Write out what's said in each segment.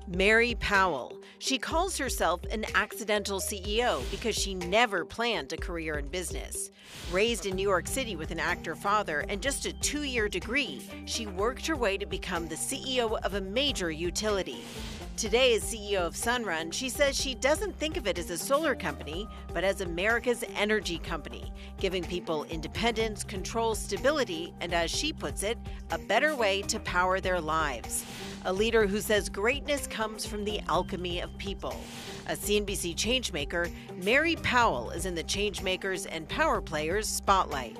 Mary Powell. She calls herself an accidental CEO because she never planned a career in business. Raised in New York City with an actor father and just a 2-year degree, she worked her way to become the CEO of a major utility. Today, as CEO of Sunrun, she says she doesn't think of it as a solar company, but as America's energy company, giving people independence, control, stability, and as she puts it, a better way to power their lives. A leader who says greatness comes from the alchemy of people. A CNBC Changemaker, Mary Powell is in the Changemakers and Power Players spotlight.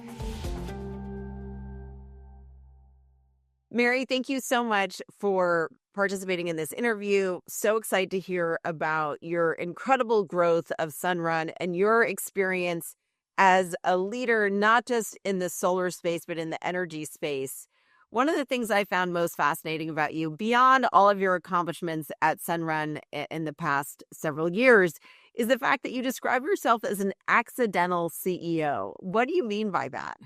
Mary, thank you so much for participating in this interview. So excited to hear about your incredible growth of Sunrun and your experience as a leader, not just in the solar space, but in the energy space. One of the things I found most fascinating about you, beyond all of your accomplishments at Sunrun in the past several years, is the fact that you describe yourself as an accidental CEO. What do you mean by that?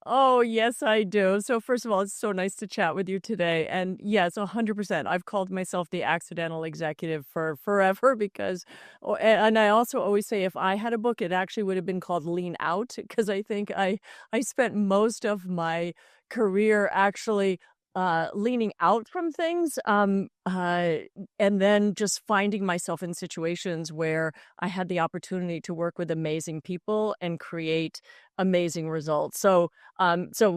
Oh, yes, I do. So first of all, it's so nice to chat with you today. And yes, 100%. I've called myself the accidental executive for forever because, and I also always say if I had a book, it actually would have been called Lean Out because I think I spent most of my career actually leaning out from things and then just finding myself in situations where I had the opportunity to work with amazing people and create amazing results. So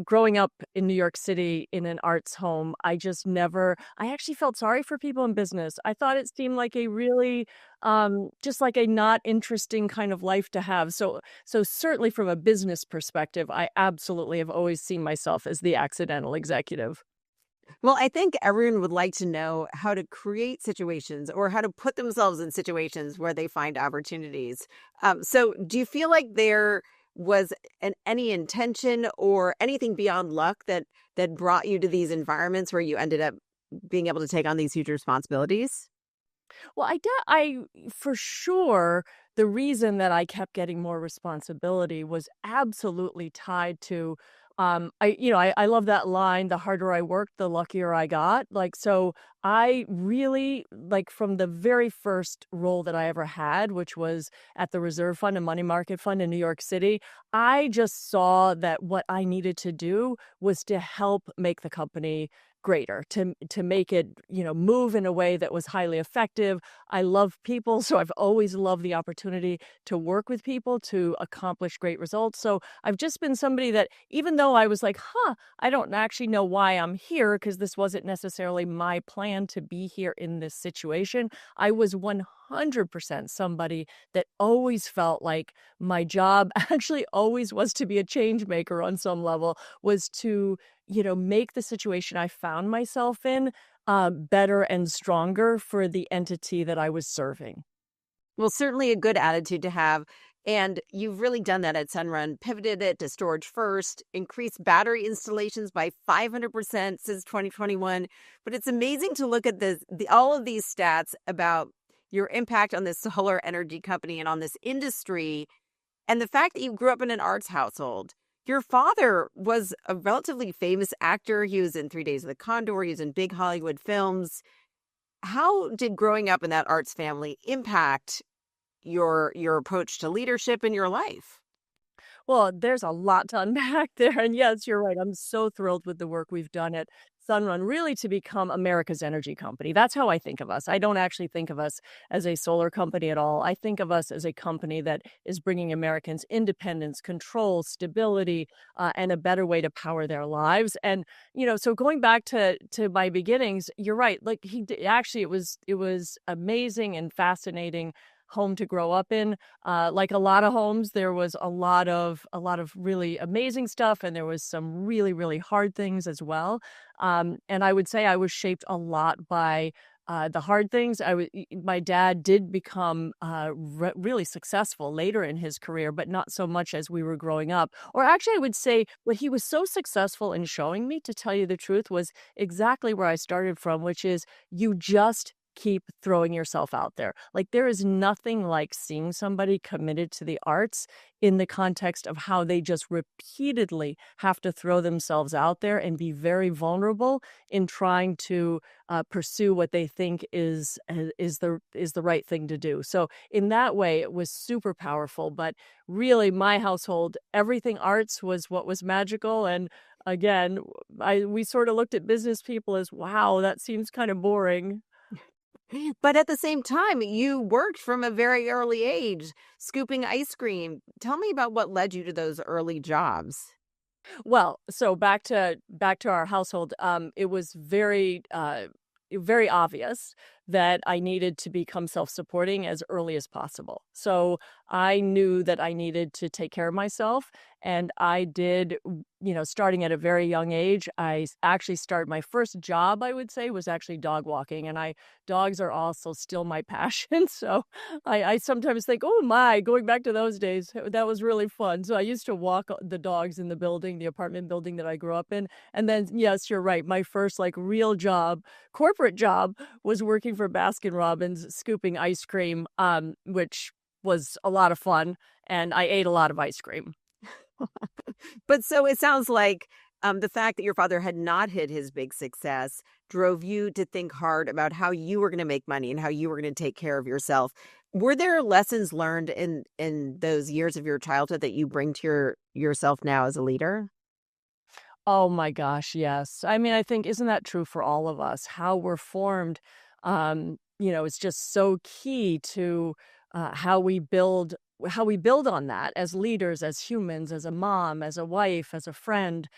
growing up in New York City in an arts home, I actually felt sorry for people in business. I thought it seemed like a really just like a not interesting kind of life to have. So certainly from a business perspective, I absolutely have always seen myself as the accidental executive. Well, I think everyone would like to know how to create situations or how to put themselves in situations where they find opportunities. So do you feel like there was any intention or anything beyond luck that brought you to these environments where you ended up being able to take on these huge responsibilities? Well, I for sure, the reason that I kept getting more responsibility was absolutely tied to, I love that line, the harder I worked, the luckier I got. Like, so I really, like from the very first role that I ever had, which was at the Reserve Fund, a money market fund in New York City, I just saw that what I needed to do was to help make the company greater, to make it, move in a way that was highly effective. I love people, so I've always loved the opportunity to work with people to accomplish great results. So I've just been somebody that, even though I was like, I don't actually know why I'm here because this wasn't necessarily my plan to be here in this situation, I was 100% somebody that always felt like my job actually always was to be a change maker on some level, was to make the situation I found myself in better and stronger for the entity that I was serving. Well, certainly a good attitude to have. And you've really done that at Sunrun, pivoted it to storage first, increased battery installations by 500% since 2021. But it's amazing to look at all of these stats about your impact on this solar energy company and on this industry. And the fact that you grew up in an arts household. Your father was a relatively famous actor. He was in 3 Days of the Condor. He was in big Hollywood films. How did growing up in that arts family impact your approach to leadership in your life? Well, there's a lot to unpack there. And yes, you're right. I'm so thrilled with the work we've done at Sunrun, really to become America's energy company. That's how I think of us. I don't actually think of us as a solar company at all. I think of us as a company that is bringing Americans independence, control, stability, and a better way to power their lives. And, so going back to my beginnings, you're right. Like actually, it was amazing and fascinating home to grow up in. Like a lot of homes, there was a lot of really amazing stuff, and there was some really, really hard things as well. And I would say I was shaped a lot by the hard things. My dad did become really successful later in his career, but not so much as we were growing up. Or actually, I would say what he was so successful in showing me, to tell you the truth, was exactly where I started from, which is you just keep throwing yourself out there. Like, there is nothing like seeing somebody committed to the arts in the context of how they just repeatedly have to throw themselves out there and be very vulnerable in trying to pursue what they think is the right thing to do. So in that way, it was super powerful. But really, my household, everything arts was what was magical. And again, we sort of looked at business people as, wow, that seems kind of boring. But at the same time, you worked from a very early age, scooping ice cream. Tell me about what led you to those early jobs. Well, so back to our household, it was very obvious that I needed to become self-supporting as early as possible. So I knew that I needed to take care of myself, and I did, starting at a very young age. Actually started my first job, I would say, was actually dog walking, and dogs are also still my passion. So I sometimes think, oh my, going back to those days, that was really fun. So I used to walk the dogs in the apartment building that I grew up in. And then, yes, you're right. My first like real job, corporate job, was working for Baskin Robbins, scooping ice cream, which was a lot of fun. And I ate a lot of ice cream. But so it sounds like the fact that your father had not hit his big success drove you to think hard about how you were going to make money and how you were going to take care of yourself. Were there lessons learned in those years of your childhood that you bring to yourself now as a leader? Oh my gosh, yes. I mean, I think isn't that true for all of us? How we're formed, is just so key to how we build on that as leaders, as humans, as a mom, as a wife, as a friend.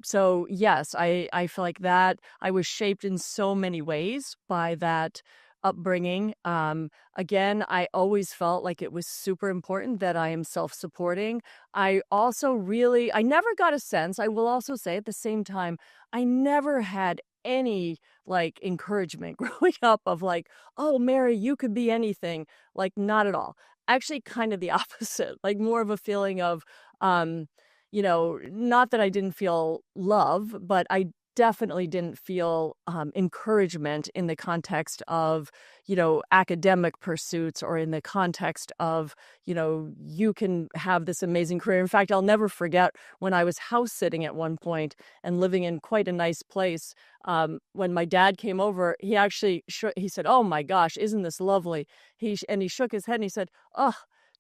So yes, I feel like that I was shaped in so many ways by that upbringing. Again, I always felt like it was super important that I am self-supporting. I never got a sense, I will also say at the same time, I never had any like encouragement growing up of like, oh, Mary, you could be anything. Like, not at all. Actually, kind of the opposite, like more of a feeling of, not that I didn't feel love, but I definitely didn't feel encouragement in the context of, academic pursuits or in the context of, you can have this amazing career. In fact, I'll never forget when I was house sitting at one point and living in quite a nice place. When my dad came over, he actually he said, "Oh my gosh, isn't this lovely?" And he shook his head and he said, "Oh,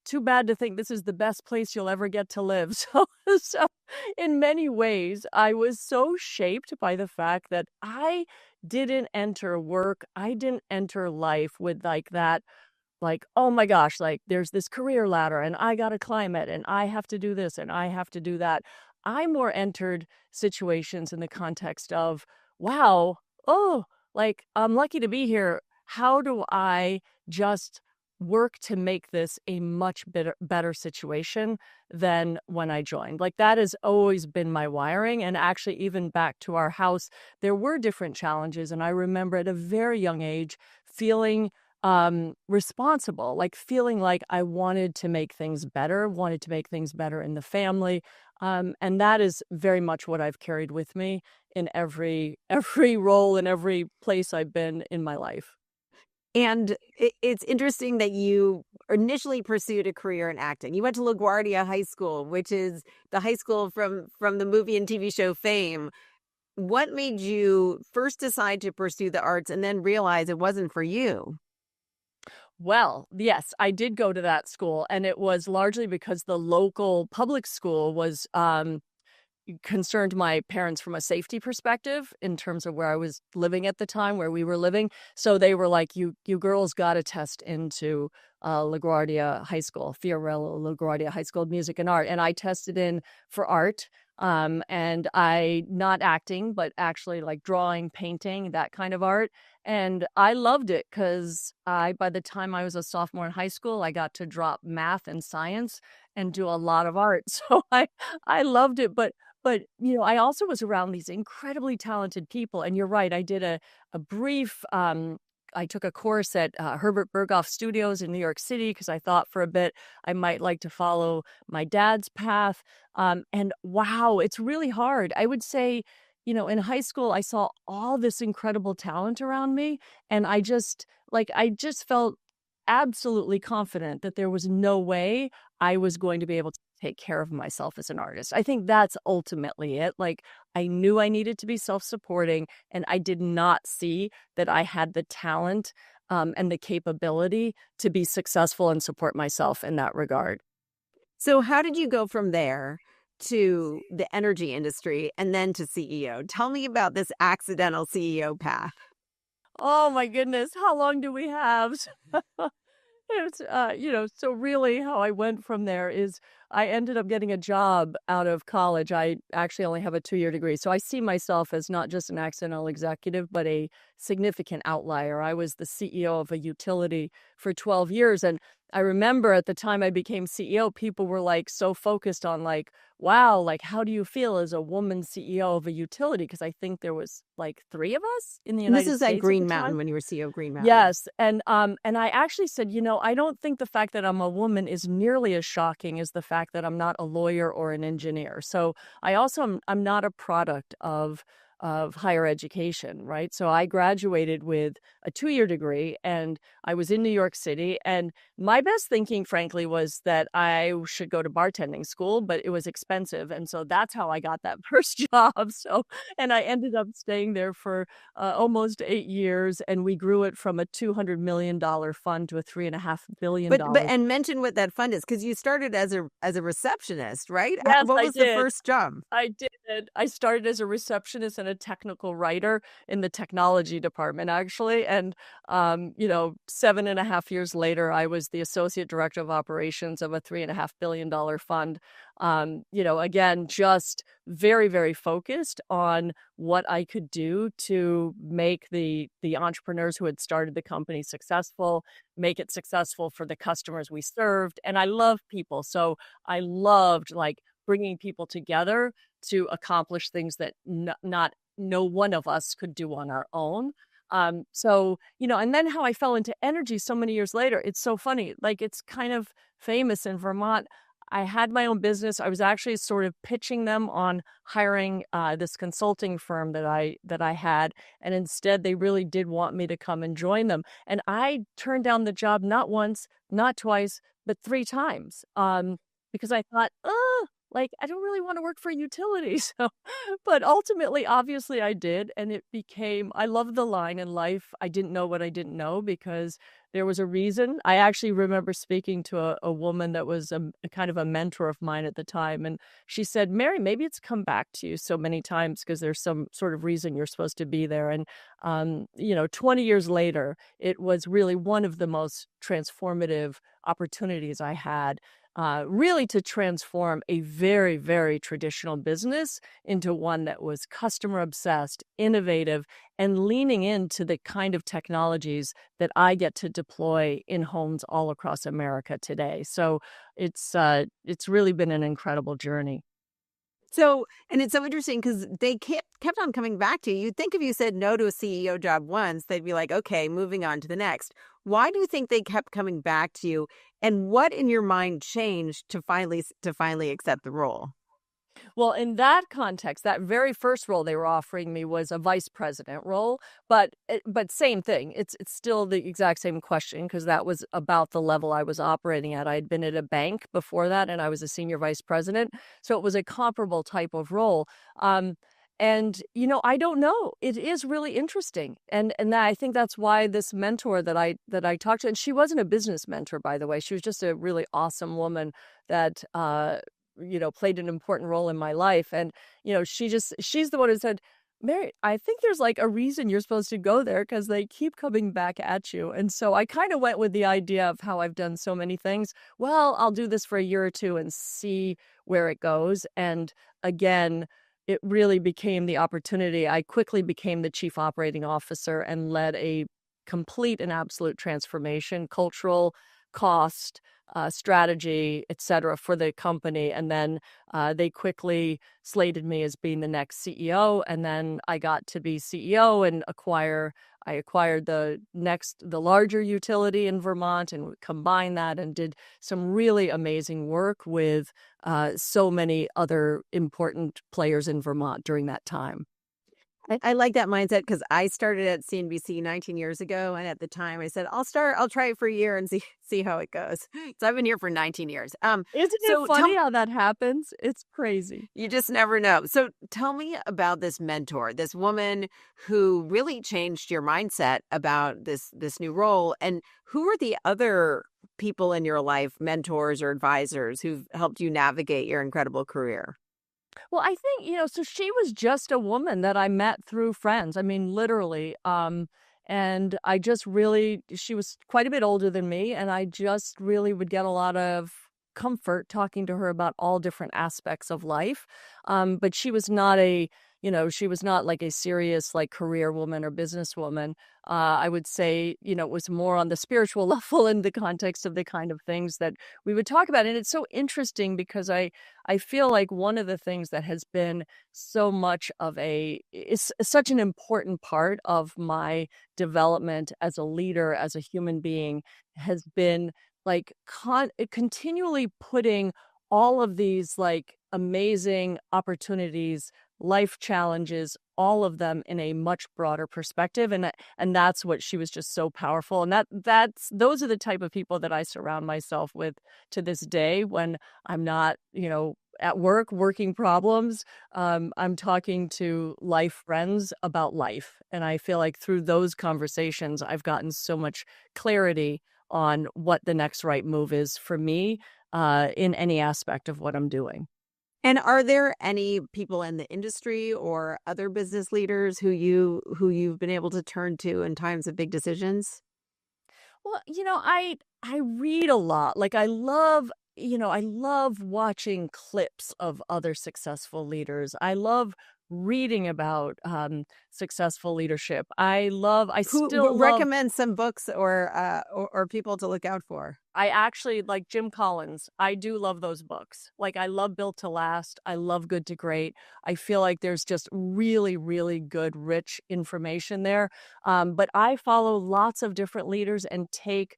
too bad to think this is the best place you'll ever get to live." So in many ways, I was so shaped by the fact that I didn't enter work, I didn't enter life with like that, like, oh my gosh, like there's this career ladder and I got to climb it and I have to do this and I have to do that. I more entered situations in the context of, wow, oh, like I'm lucky to be here. How do I just work to make this a much better situation than when I joined? Like, that has always been my wiring. And actually, even back to our house, there were different challenges. And I remember at a very young age feeling responsible, like feeling like I wanted to make things better, wanted to make things better in the family. And that is very much what I've carried with me in every role and every place I've been in my life. And it's interesting that you initially pursued a career in acting. You went to LaGuardia High School, which is the high school from the movie and TV show fame. What made you first decide to pursue the arts and then realize it wasn't for you? Well, yes, I did go to that school, and it was largely because the local public school was concerned my parents from a safety perspective in terms of where I was living at the time, where we were living. So they were like, you girls got to test into LaGuardia High School, Fiorello LaGuardia High School of Music and Art. And I tested in for art. And not acting, but actually like drawing, painting, that kind of art. And I loved it because by the time I was a sophomore in high school, I got to drop math and science and do a lot of art. So I loved it. But I also was around these incredibly talented people. And you're right, I did a brief I took a course at Herbert Berghoff Studios in New York City because I thought for a bit I might like to follow my dad's path. And wow, it's really hard. I would say in high school, I saw all this incredible talent around me, and I just felt absolutely confident that there was no way I was going to be able to take care of myself as an artist. I think that's ultimately it. Like, I knew I needed to be self-supporting, and I did not see that I had the talent, and the capability to be successful and support myself in that regard. So, how did you go from there to the energy industry and then to CEO? Tell me about this accidental CEO path. Oh my goodness, how long do we have? So really how I went from there is I ended up getting a job out of college. I actually only have a 2-year degree. So I see myself as not just an accidental executive, but a significant outlier. I was the CEO of a utility for 12 years. And I remember at the time I became CEO, people were like so focused on like, wow, like how do you feel as a woman CEO of a utility? Because I think there was like 3 of us in the And this United is at States at the Green time. Mountain when you were CEO of Green Mountain. Yes, and I actually said, I don't think the fact that I'm a woman is nearly as shocking as the fact that I'm not a lawyer or an engineer. So I'm not a product of higher education, right? So I graduated with a 2-year degree, and I was in New York City, and my best thinking, frankly, was that I should go to bartending school, but it was expensive, and so that's how I got that first job. And I ended up staying there for almost 8 years, and we grew it from a $200 million fund to a $3.5 billion. But and mention what that fund is, because you started as a receptionist, right? Yes, What I was the did. first job? I did. I started as a receptionist and a technical writer in the technology department, actually. And, 7.5 years later, I was the associate director of operations of a $3.5 billion fund. Again, just very, very focused on what I could do to make the entrepreneurs who had started the company successful, make it successful for the customers we served. And I love people. So I loved like bringing people together to accomplish things that not no one of us could do on our own. And then how I fell into energy so many years later, it's so funny. Like, it's kind of famous in Vermont. I had my own business. I was actually sort of pitching them on hiring this consulting firm that I had, and instead they really did want me to come and join them. And I turned down the job not once, not twice, but 3 times. Because I thought, oh, like, I don't really want to work for a utility. So, but ultimately, obviously, I did. And I love the line in life. I didn't know what I didn't know because there was a reason. I actually remember speaking to a woman that was a kind of a mentor of mine at the time. And she said, Mary, maybe it's come back to you so many times because there's some sort of reason you're supposed to be there. And, 20 years later, it was really one of the most transformative opportunities I had really to transform a very, very traditional business into one that was customer obsessed, innovative, and leaning into the kind of technologies that I get to deploy in homes all across America today. So it's really been an incredible journey. So, and it's so interesting because they kept on coming back to you. You'd think if you said no to a CEO job once, they'd be like, okay, moving on to the next. Why do you think they kept coming back to you? And what in your mind changed to finally accept the role? Well, in that context, that very first role they were offering me was a vice president role, but same thing. It's still the exact same question because that was about the level I was operating at. I had been at a bank before that, and I was a senior vice president, so it was a comparable type of role. And I don't know. It is really interesting, and I think that's why this mentor that I talked to, and she wasn't a business mentor, by the way. She was just a really awesome woman that played an important role in my life. And, she's the one who said, Mary, I think there's like a reason you're supposed to go there because they keep coming back at you. And so I kind of went with the idea of how I've done so many things. Well, I'll do this for a year or two and see where it goes. And again, it really became the opportunity. I quickly became the chief operating officer and led a complete and absolute transformation, cultural, cost, strategy, et cetera, for the company. And then they quickly slated me as being the next CEO. And then I got to be CEO and I acquired the larger utility in Vermont and combined that and did some really amazing work with so many other important players in Vermont during that time. I like that mindset because I started at CNBC 19 years ago, and at the time I said, I'll try it for a year and see how it goes." So I've been here for 19 years. Isn't it So funny how that happens? It's crazy. you just never know. So tell me about this mentor, this woman who really changed your mindset about this new role, and who are the other people in your life, mentors or advisors who've helped you navigate your incredible career? Well, I think, so she was just a woman that I met through friends. I mean, literally. And I just really, she was quite a bit older than me, and I just really would get a lot of comfort talking to her about all different aspects of life. But she was not she was not like a serious like career woman or businesswoman. I would say, it was more on the spiritual level in the context of the kind of things that we would talk about. And it's so interesting because I feel like one of the things that has been so much of is such an important part of my development as a leader, as a human being, has been like continually putting all of these like amazing opportunities, life challenges, all of them in a much broader perspective. And that's what she was just so powerful. And those are the type of people that I surround myself with to this day when I'm not, at work working problems. I'm talking to life friends about life. And I feel like through those conversations, I've gotten so much clarity on what the next right move is for me in any aspect of what I'm doing. And are there any people in the industry or other business leaders who you've been able to turn to in times of big decisions? Well, I read a lot. Like I love watching clips of other successful leaders. I love reading about successful leadership. I still love Recommend some books or people to look out for? I actually like Jim Collins. I do love those books. Like I love Built to Last. I love Good to Great. I feel like there's just really, really good, rich information there. But I follow lots of different leaders and take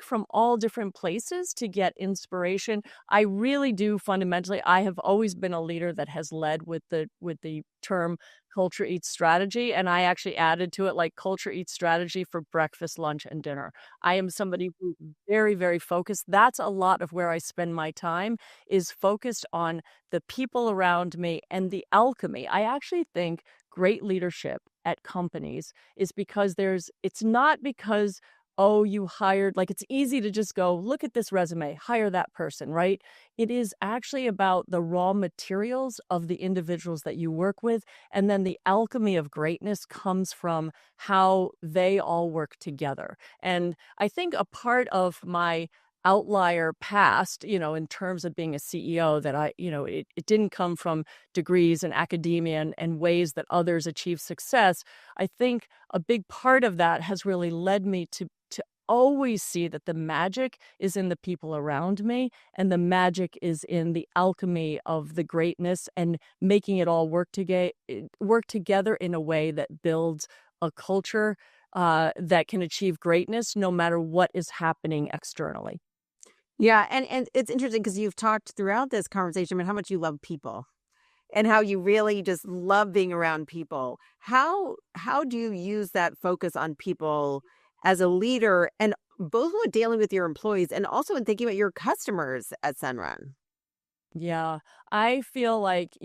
from all different places to get inspiration. I really do fundamentally. I have always been a leader that has led with the term culture eats strategy. And I actually added to it like culture eats strategy for breakfast, lunch, and dinner. I am somebody who's very, very focused. That's a lot of where I spend my time is focused on the people around me and the alchemy. I actually think great leadership at companies is because it's not because, oh, you hired, like it's easy to just go, look at this resume, hire that person, right? It is actually about the raw materials of the individuals that you work with. And then the alchemy of greatness comes from how they all work together. And I think a part of my outlier past, in terms of being a CEO that it didn't come from degrees and academia and ways that others achieve success. I think a big part of that has really led me to always see that the magic is in the people around me and the magic is in the alchemy of the greatness and making it all work together in a way that builds a culture that can achieve greatness no matter what is happening externally. Yeah, and it's interesting because you've talked throughout this conversation about how much you love people and how you really just love being around people. How do you use that focus on people as a leader, and both when dealing with your employees and also in thinking about your customers at Sunrun? Yeah, I feel like,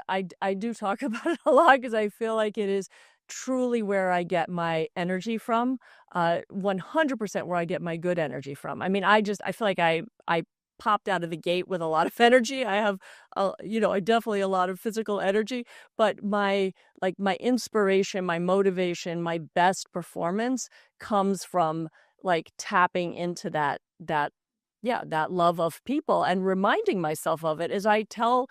I do talk about it a lot because I feel like it is truly where I get my energy from, 100% where I get my good energy from. I mean, I feel like I popped out of the gate with a lot of energy. I have, I definitely a lot of physical energy, but my inspiration, my motivation, my best performance comes from like tapping into that love of people and reminding myself of it as I tell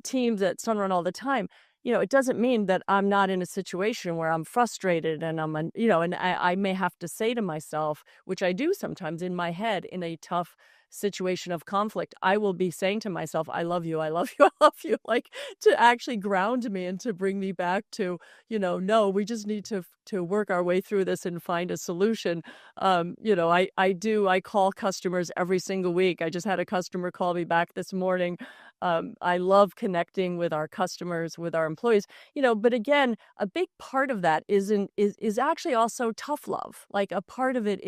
teams at Sunrun all the time. It doesn't mean that I'm not in a situation where I'm frustrated and and I may have to say to myself, which I do sometimes in my head in a tough situation of conflict, I will be saying to myself, I love you, I love you, I love you, like to actually ground me and to bring me back to, no, we just need to work our way through this and find a solution. I call customers every single week. I just had a customer call me back this morning. I love connecting with our customers, with our employees, but again, a big part of that is actually also tough love. Like a part of it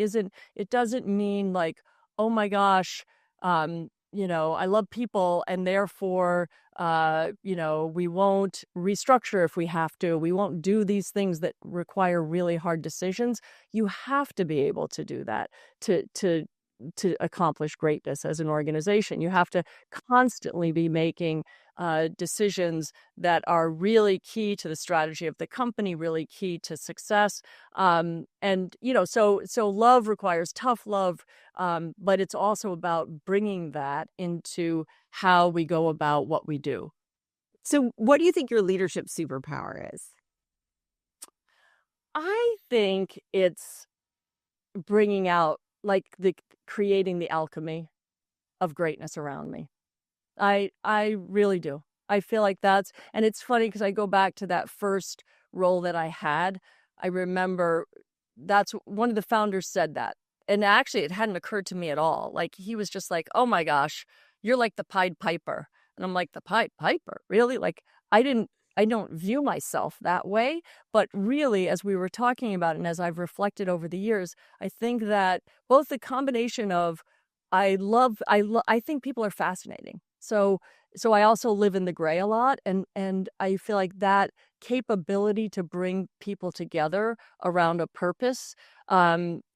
doesn't mean like, oh my gosh, I love people and therefore, we won't restructure if we have to. We won't do these things that require really hard decisions. You have to be able to do that to accomplish greatness as an organization. You have to constantly be making decisions that are really key to the strategy of the company, really key to success. So love requires tough love, but it's also about bringing that into how we go about what we do. So what do you think your leadership superpower is? I think it's bringing out creating the alchemy of greatness around me. I really do. I feel like and it's funny because I go back to that first role that I had. I remember that's one of the founders said that. And actually it hadn't occurred to me at all. Like he was just like, "Oh my gosh, you're like the Pied Piper." And I'm like, "The Pied Piper? Really?" Like I don't view myself that way, but really as we were talking about and as I've reflected over the years, I think that both the combination of I think people are fascinating. So I also live in the gray a lot and I feel like that capability to bring people together around a purpose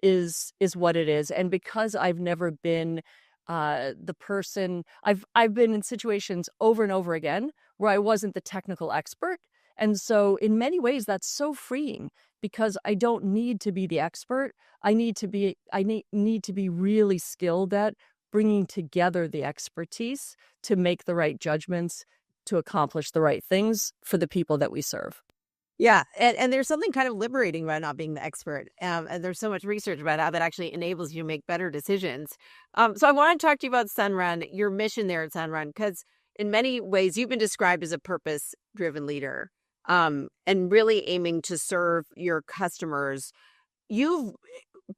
is what it is. And because I've never been the person I've been in situations over and over again where I wasn't the technical expert. And so in many ways that's so freeing because I don't need to be the expert. I need to be really skilled at bringing together the expertise to make the right judgments, to accomplish the right things for the people that we serve. Yeah. And there's something kind of liberating about not being the expert. And there's so much research about how that actually enables you to make better decisions. So I want to talk to you about Sunrun, your mission there at Sunrun, because in many ways you've been described as a purpose-driven leader and really aiming to serve your customers. You've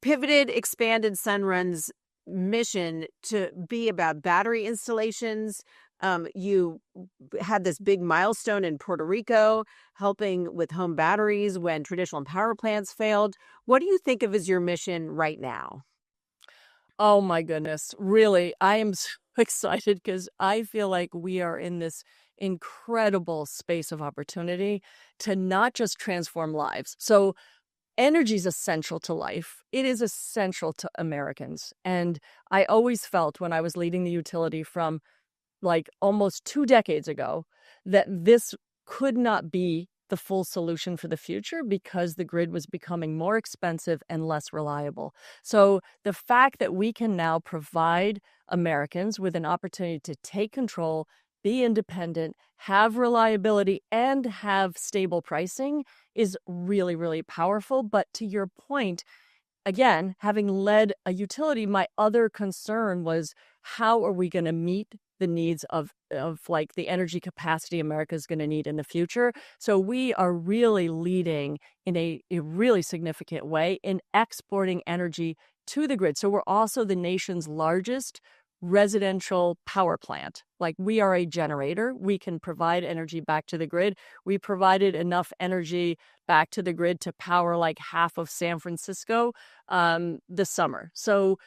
pivoted, expanded Sunrun's mission to be about battery installations. You had this big milestone in Puerto Rico, helping with home batteries when traditional power plants failed. What do you think of as your mission right now? Oh my goodness. Really, I am so excited because I feel like we are in this incredible space of opportunity to not just transform lives. So energy is essential to life. It is essential to Americans. And I always felt when I was leading the utility from like almost 2 decades ago that this could not be the full solution for the future because the grid was becoming more expensive and less reliable. So the fact that we can now provide Americans with an opportunity to take control, be independent, have reliability, and have stable pricing is really, really powerful. But to your point, again, having led a utility, my other concern was how are we going to meet the needs of like the energy capacity America is going to need in the future. So we are really leading in a really significant way in exporting energy to the grid. So we're also the nation's largest residential power plant. Like we are a generator. We can provide energy back to the grid. We provided enough energy back to the grid to power like half of San Francisco this summer. So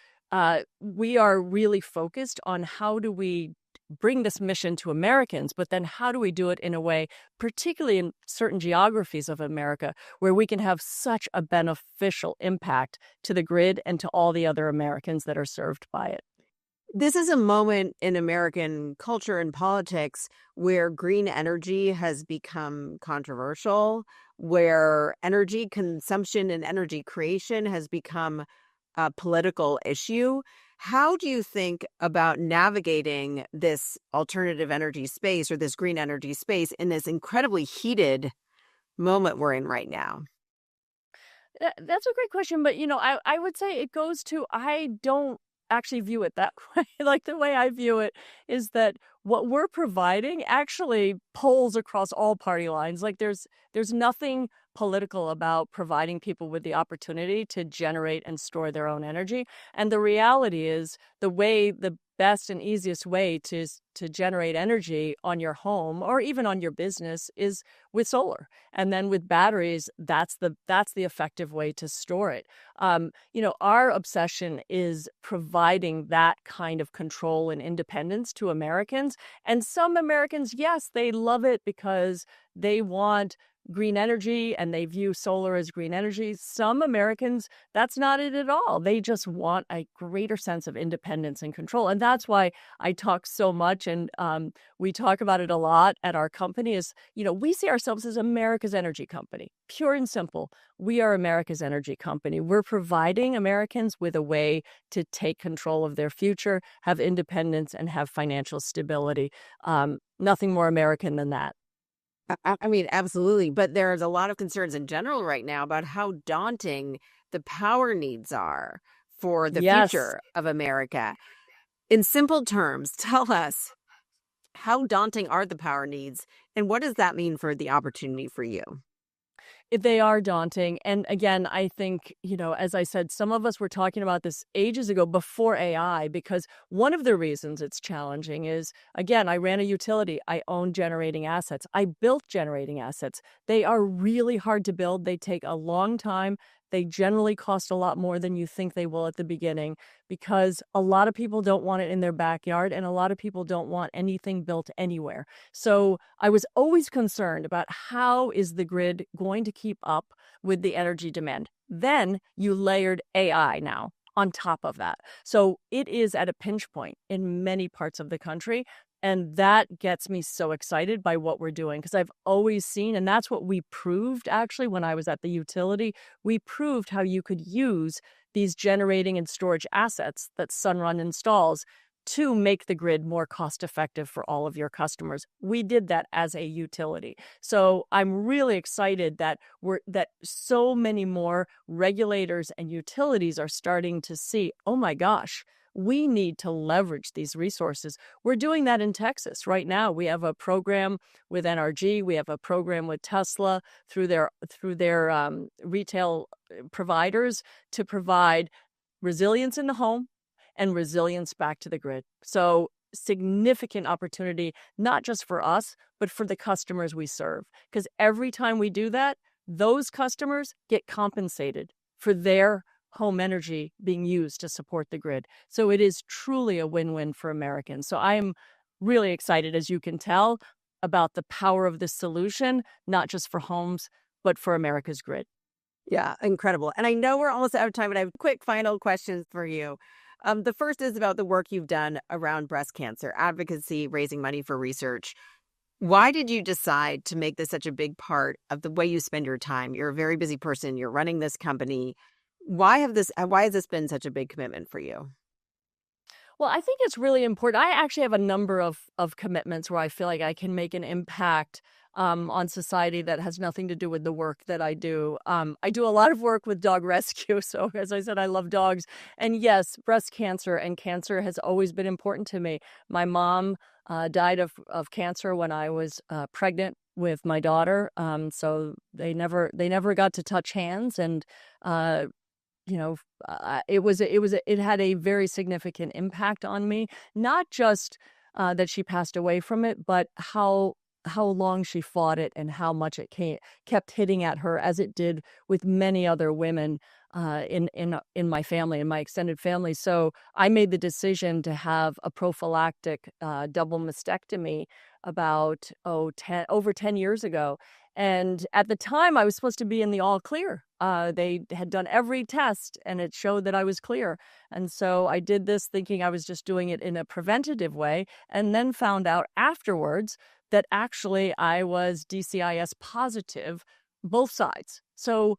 we are really focused on how do we bring this mission to Americans, but then how do we do it in a way, particularly in certain geographies of America, where we can have such a beneficial impact to the grid and to all the other Americans that are served by it. This is a moment in American culture and politics where green energy has become controversial, where energy consumption and energy creation has become a political issue. How do you think about navigating this alternative energy space or this green energy space in this incredibly heated moment we're in right now? That's a great question. But, I would say it goes to, I don't actually view it that way. Like the way I view it is that what we're providing actually polls across all party lines. Like there's nothing political about providing people with the opportunity to generate and store their own energy. And the reality is the best and easiest way to generate energy on your home or even on your business is with solar. And then with batteries, that's the effective way to store it. Our obsession is providing that kind of control and independence to Americans. And some Americans, yes, they love it because they want green energy and they view solar as green energy. Some Americans, that's not it at all. They just want a greater sense of independence and control. And that's why I talk so much, and we talk about it a lot at our company, is, we see ourselves as America's energy company. Pure and simple. We are America's energy company. We're providing Americans with a way to take control of their future, have independence, and have financial stability. Nothing more American than that. I mean, absolutely. But there's a lot of concerns in general right now about how daunting the power needs are for the Yes. future of America. In simple terms, tell us, how daunting are the power needs, and what does that mean for the opportunity for you? They are daunting. And again, I think, as I said, some of us were talking about this ages ago before AI, because one of the reasons it's challenging is, again, I ran a utility. I own generating assets. I built generating assets. They are really hard to build. They take a long time. They generally cost a lot more than you think they will at the beginning, because a lot of people don't want it in their backyard and a lot of people don't want anything built anywhere. So I was always concerned about how is the grid going to keep up with the energy demand. Then you layered AI now on top of that. So it is at a pinch point in many parts of the country. And that gets me so excited by what we're doing, because I've always seen, and that's what we proved actually when I was at the utility, we proved how you could use these generating and storage assets that Sunrun installs to make the grid more cost effective for all of your customers. We did that as a utility. So I'm really excited that so many more regulators and utilities are starting to see, oh my gosh, we need to leverage these resources. We're doing that in Texas right now. We have a program with NRG. We have a program with Tesla through their retail providers to provide resilience in the home and resilience back to the grid. So significant opportunity, not just for us, but for the customers we serve. Because every time we do that, those customers get compensated for their home energy being used to support the grid. So it is truly a win-win for Americans. So I am really excited, as you can tell, about the power of this solution, not just for homes, but for America's grid. Yeah, incredible. And I know we're almost out of time, but I have quick final questions for you. The first is about the work you've done around breast cancer advocacy, raising money for research. Why did you decide to make this such a big part of the way you spend your time? You're a very busy person. You're running this company. Why has this been such a big commitment for you? Well, I think it's really important. I actually have a number of commitments where I feel like I can make an impact on society that has nothing to do with the work that I do. I do a lot of work with dog rescue. So as I said, I love dogs. And yes, breast cancer and cancer has always been important to me. My mom died of cancer when I was pregnant with my daughter. So they never got to touch hands. And it had a very significant impact on me. Not just that she passed away from it, but how long she fought it and how much it kept hitting at her, as it did with many other women in my family, in my extended family. So I made the decision to have a prophylactic double mastectomy about over 10 years ago. And at the time, I was supposed to be in the all clear. They had done every test and it showed that I was clear. And so I did this thinking I was just doing it in a preventative way, and then found out afterwards that actually I was DCIS positive, both sides. So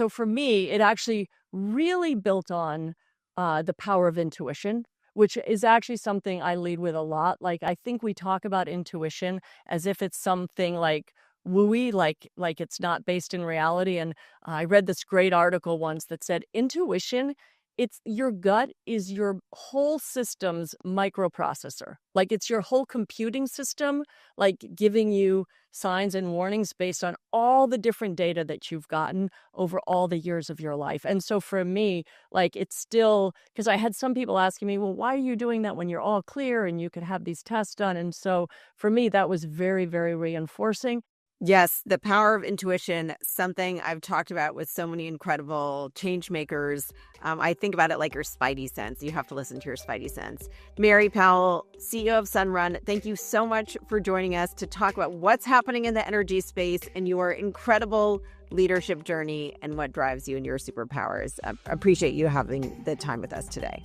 for me, it actually really built on the power of intuition, which is actually something I lead with a lot. Like, I think we talk about intuition as if it's something like wooey, like it's not based in reality. And I read this great article once that said intuition it's your gut is your whole system's microprocessor. Like it's your whole computing system, like giving you signs and warnings based on all the different data that you've gotten over all the years of your life. And so for me, like it's still, because I had some people asking me, well, why are you doing that when you're all clear and you could have these tests done? And so for me, that was very, very reinforcing. Yes, the power of intuition, something I've talked about with so many incredible change makers. I think about it like your spidey sense. You have to listen to your spidey sense. Mary Powell, CEO of Sunrun, thank you so much for joining us to talk about what's happening in the energy space and your incredible leadership journey and what drives you and your superpowers. I appreciate you having the time with us today.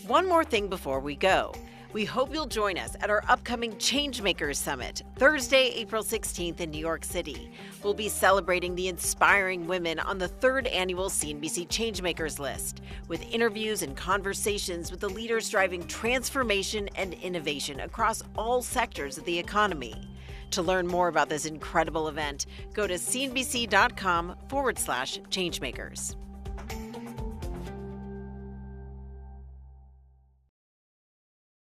One more thing before we go. We hope you'll join us at our upcoming Changemakers Summit, Thursday, April 16th in New York City. We'll be celebrating the inspiring women on the 3rd annual CNBC Changemakers list, with interviews and conversations with the leaders driving transformation and innovation across all sectors of the economy. To learn more about this incredible event, go to cnbc.com/changemakers.